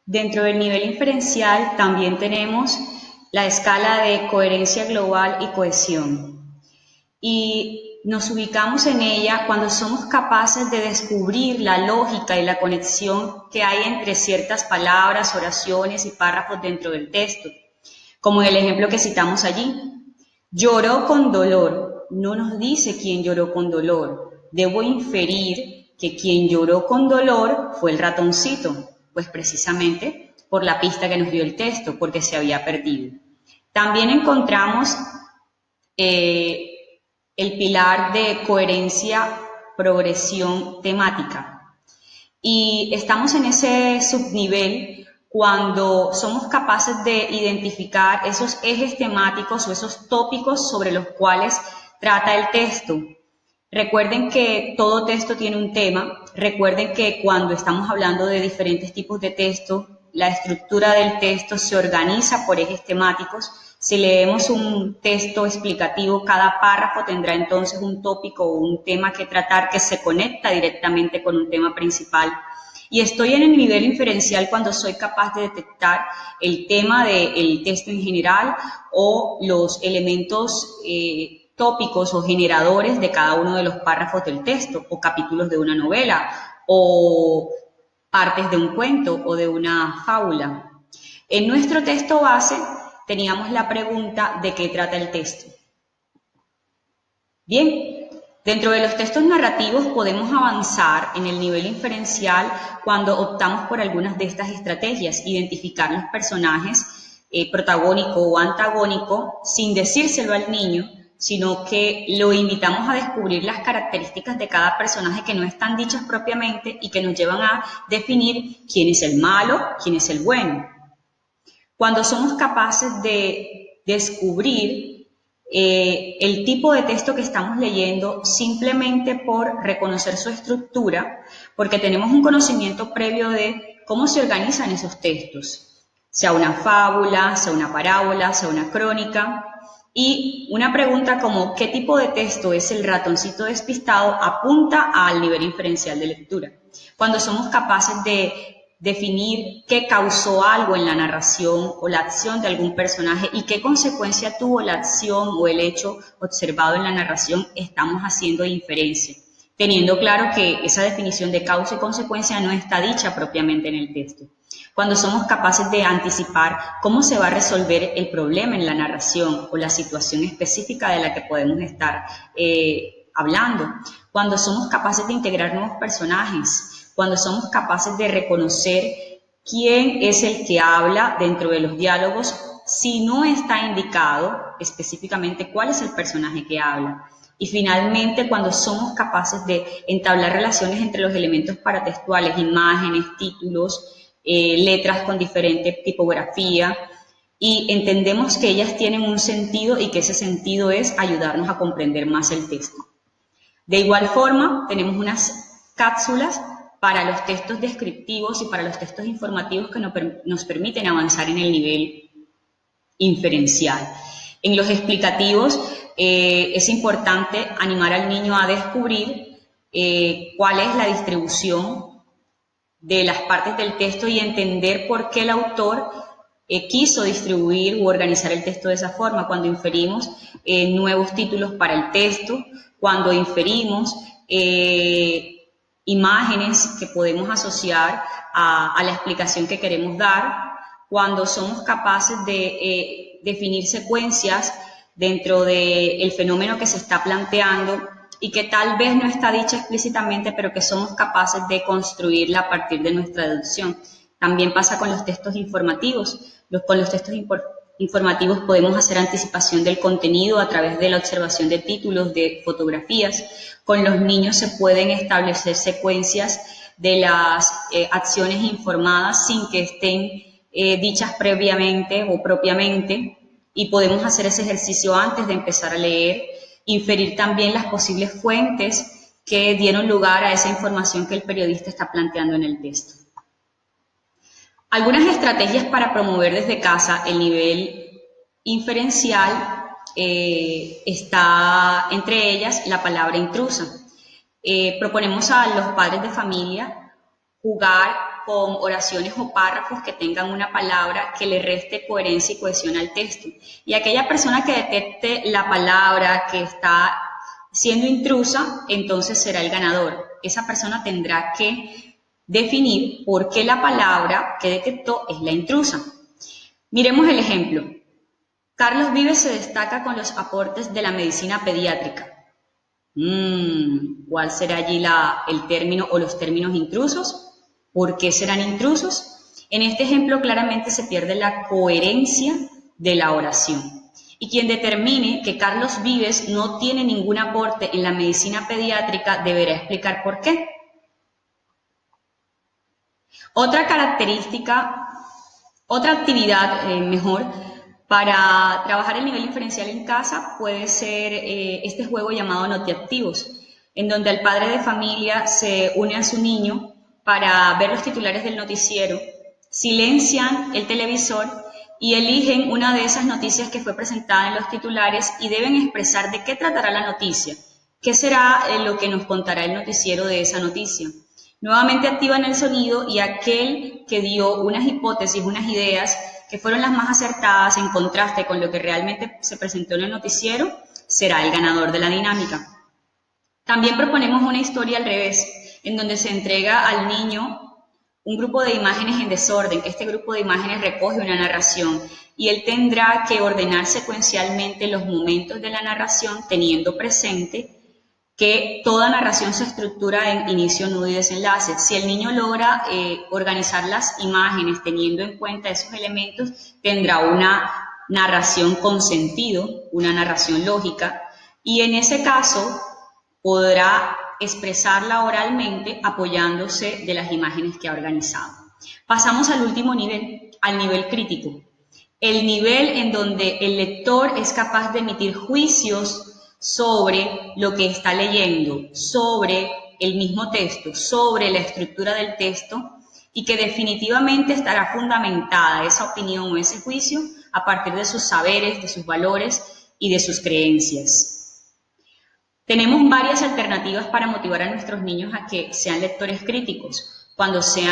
Dentro del nivel inferencial también tenemos la escala de coherencia global y cohesión. Y nos ubicamos en ella cuando somos capaces de descubrir la lógica y la conexión que hay entre ciertas palabras, oraciones y párrafos dentro del texto, como en el ejemplo que citamos allí. Lloró con dolor, no nos dice quién lloró con dolor. Debo inferir que quien lloró con dolor fue el ratoncito, pues precisamente por la pista que nos dio el texto, porque se había perdido. También encontramos el pilar de coherencia, progresión temática. Y estamos en ese subnivel cuando somos capaces de identificar esos ejes temáticos o esos tópicos sobre los cuales trata el texto. Recuerden que todo texto tiene un tema. Recuerden que cuando estamos hablando de diferentes tipos de texto, la estructura del texto se organiza por ejes temáticos. Si leemos un texto explicativo, cada párrafo tendrá entonces un tópico o un tema que tratar que se conecta directamente con un tema principal. Y estoy en el nivel inferencial cuando soy capaz de detectar el tema del texto en general o los elementos tópicos o generadores de cada uno de los párrafos del texto o capítulos de una novela o partes de un cuento o de una fábula. En nuestro texto base teníamos la pregunta de qué trata el texto. Bien, dentro de los textos narrativos podemos avanzar en el nivel inferencial cuando optamos por algunas de estas estrategias, identificar los personajes protagónico o antagónico sin decírselo al niño, sino que lo invitamos a descubrir las características de cada personaje que no están dichas propiamente y que nos llevan a definir quién es el malo, quién es el bueno. Cuando somos capaces de descubrir el tipo de texto que estamos leyendo simplemente por reconocer su estructura, porque tenemos un conocimiento previo de cómo se organizan esos textos, sea una fábula, sea una parábola, sea una crónica. Y una pregunta como ¿qué tipo de texto es el ratoncito despistado? Apunta al nivel inferencial de lectura. Cuando somos capaces de definir qué causó algo en la narración o la acción de algún personaje y qué consecuencia tuvo la acción o el hecho observado en la narración, estamos haciendo inferencia, teniendo claro que esa definición de causa y consecuencia no está dicha propiamente en el texto. Cuando somos capaces de anticipar cómo se va a resolver el problema en la narración o la situación específica de la que podemos estar hablando, cuando somos capaces de integrar nuevos personajes, cuando somos capaces de reconocer quién es el que habla dentro de los diálogos, si no está indicado específicamente cuál es el personaje que habla. Y finalmente, cuando somos capaces de entablar relaciones entre los elementos paratextuales, imágenes, títulos, letras con diferente tipografía, y entendemos que ellas tienen un sentido y que ese sentido es ayudarnos a comprender más el texto. De igual forma, tenemos unas cápsulas para los textos descriptivos y para los textos informativos que nos permiten avanzar en el nivel inferencial. En los explicativos es importante animar al niño a descubrir cuál es la distribución de las partes del texto y entender por qué el autor quiso distribuir u organizar el texto de esa forma. Cuando inferimos nuevos títulos para el texto, cuando inferimos imágenes que podemos asociar a la explicación que queremos dar, cuando somos capaces de definir secuencias dentro del fenómeno que se está planteando y que tal vez no está dicha explícitamente, pero que somos capaces de construirla a partir de nuestra deducción. También pasa con los textos informativos. Con los textos informativos podemos hacer anticipación del contenido a través de la observación de títulos, de fotografías. Con los niños se pueden establecer secuencias de las acciones informadas sin que estén dichas previamente o propiamente, y podemos hacer ese ejercicio antes de empezar a leer, inferir también las posibles fuentes que dieron lugar a esa información que el periodista está planteando en el texto. Algunas estrategias para promover desde casa el nivel inferencial está entre ellas la palabra intrusa. Proponemos a los padres de familia jugar con oraciones o párrafos que tengan una palabra que le reste coherencia y cohesión al texto. Y aquella persona que detecte la palabra que está siendo intrusa, entonces será el ganador. Esa persona tendrá que definir por qué la palabra que detectó es la intrusa. Miremos el ejemplo. Carlos Vives se destaca con los aportes de la medicina pediátrica. ¿Cuál será allí el término o los términos intrusos? ¿Por qué serán intrusos? En este ejemplo claramente se pierde la coherencia de la oración. Y quien determine que Carlos Vives no tiene ningún aporte en la medicina pediátrica deberá explicar por qué. Otra característica, otra actividad para trabajar el nivel diferencial en casa puede ser este juego llamado notiactivos, en donde el padre de familia se une a su niño para ver los titulares del noticiero, silencian el televisor y eligen una de esas noticias que fue presentada en los titulares y deben expresar de qué tratará la noticia, qué será lo que nos contará el noticiero de esa noticia. Nuevamente activan el sonido y aquel que dio unas hipótesis, unas ideas que fueron las más acertadas en contraste con lo que realmente se presentó en el noticiero, será el ganador de la dinámica. También proponemos una historia al revés, en donde se entrega al niño un grupo de imágenes en desorden, que este grupo de imágenes recoge una narración y él tendrá que ordenar secuencialmente los momentos de la narración teniendo presente que toda narración se estructura en inicio, nudo y desenlace. Si el niño logra organizar las imágenes teniendo en cuenta esos elementos, tendrá una narración con sentido, una narración lógica, y en ese caso podrá expresarla oralmente apoyándose de las imágenes que ha organizado. Pasamos al último nivel, al nivel crítico. El nivel en donde el lector es capaz de emitir juicios sobre lo que está leyendo, sobre el mismo texto, sobre la estructura del texto y que definitivamente estará fundamentada esa opinión o ese juicio a partir de sus saberes, de sus valores y de sus creencias. Tenemos varias alternativas para motivar a nuestros niños a que sean lectores críticos. Cuando se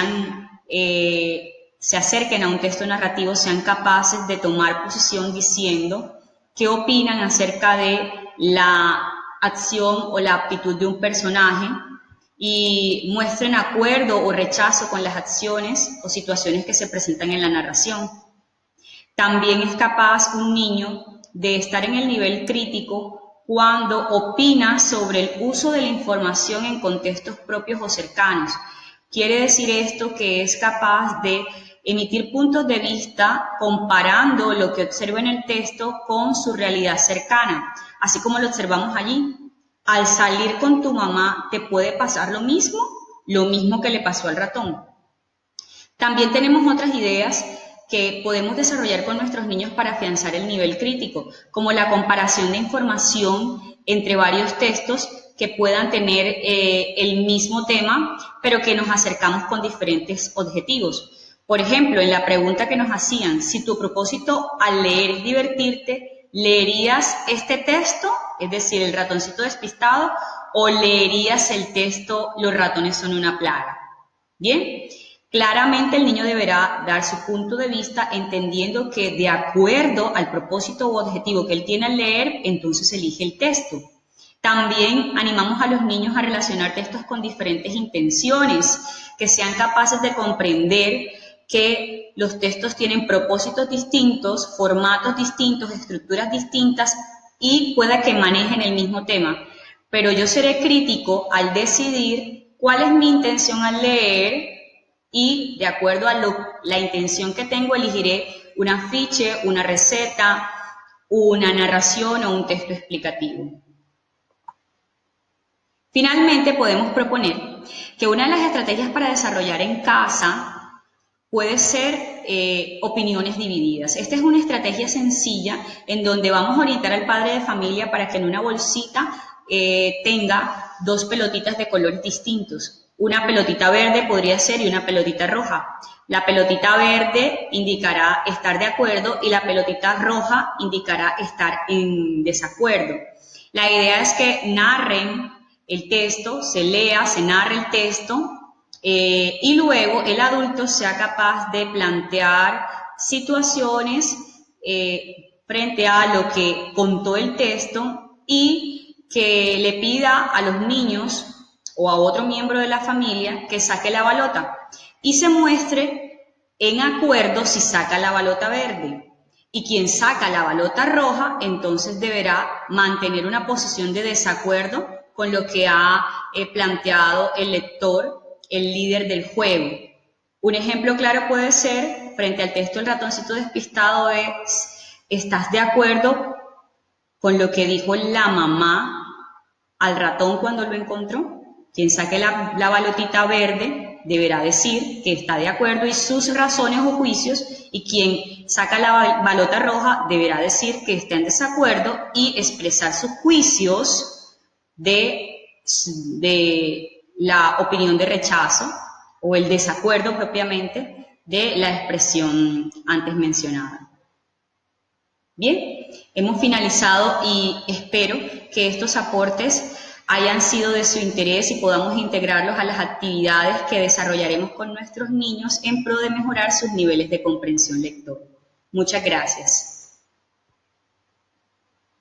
acerquen a un texto narrativo, sean capaces de tomar posición diciendo qué opinan acerca de la acción o la aptitud de un personaje y muestren acuerdo o rechazo con las acciones o situaciones que se presentan en la narración. También es capaz un niño de estar en el nivel crítico cuando opina sobre el uso de la información en contextos propios o cercanos. Quiere decir esto que es capaz de emitir puntos de vista comparando lo que observa en el texto con su realidad cercana, así como lo observamos allí. Al salir con tu mamá, ¿te puede pasar lo mismo? Lo mismo que le pasó al ratón. También tenemos otras ideas que podemos desarrollar con nuestros niños para afianzar el nivel crítico, como la comparación de información entre varios textos que puedan tener el mismo tema, pero que nos acercamos con diferentes objetivos. Por ejemplo, en la pregunta que nos hacían, si tu propósito al leer es divertirte, ¿leerías este texto, es decir, el ratoncito despistado, o leerías el texto Los ratones son una plaga? Bien, claramente el niño deberá dar su punto de vista entendiendo que de acuerdo al propósito u objetivo que él tiene al leer, entonces elige el texto. También animamos a los niños a relacionar textos con diferentes intenciones, que sean capaces de comprender que los textos tienen propósitos distintos, formatos distintos, estructuras distintas y pueda que manejen el mismo tema. Pero yo seré crítico al decidir cuál es mi intención al leer y de acuerdo a la intención que tengo elegiré un afiche, una receta, una narración o un texto explicativo. Finalmente podemos proponer que una de las estrategias para desarrollar en casa puede ser opiniones divididas. Esta es una estrategia sencilla en donde vamos a orientar al padre de familia para que en una bolsita tenga dos pelotitas de colores distintos. Una pelotita verde podría ser y una pelotita roja. La pelotita verde indicará estar de acuerdo y la pelotita roja indicará estar en desacuerdo. La idea es que narren el texto, se lea, se narre el texto Y luego el adulto sea capaz de plantear situaciones frente a lo que contó el texto y que le pida a los niños o a otro miembro de la familia que saque la balota y se muestre en acuerdo si saca la balota verde. Y quien saca la balota roja, entonces deberá mantener una posición de desacuerdo con lo que ha planteado el lector, el líder del juego. Un ejemplo claro puede ser, frente al texto El ratoncito despistado, es: ¿estás de acuerdo con lo que dijo la mamá al ratón cuando lo encontró? Quien saque la balotita verde deberá decir que está de acuerdo y sus razones o juicios, y quien saca la balota roja deberá decir que está en desacuerdo y expresar sus juicios de la opinión de rechazo o el desacuerdo propiamente de la expresión antes mencionada. Bien, hemos finalizado y espero que estos aportes hayan sido de su interés y podamos integrarlos a las actividades que desarrollaremos con nuestros niños en pro de mejorar sus niveles de comprensión lectora. Muchas gracias.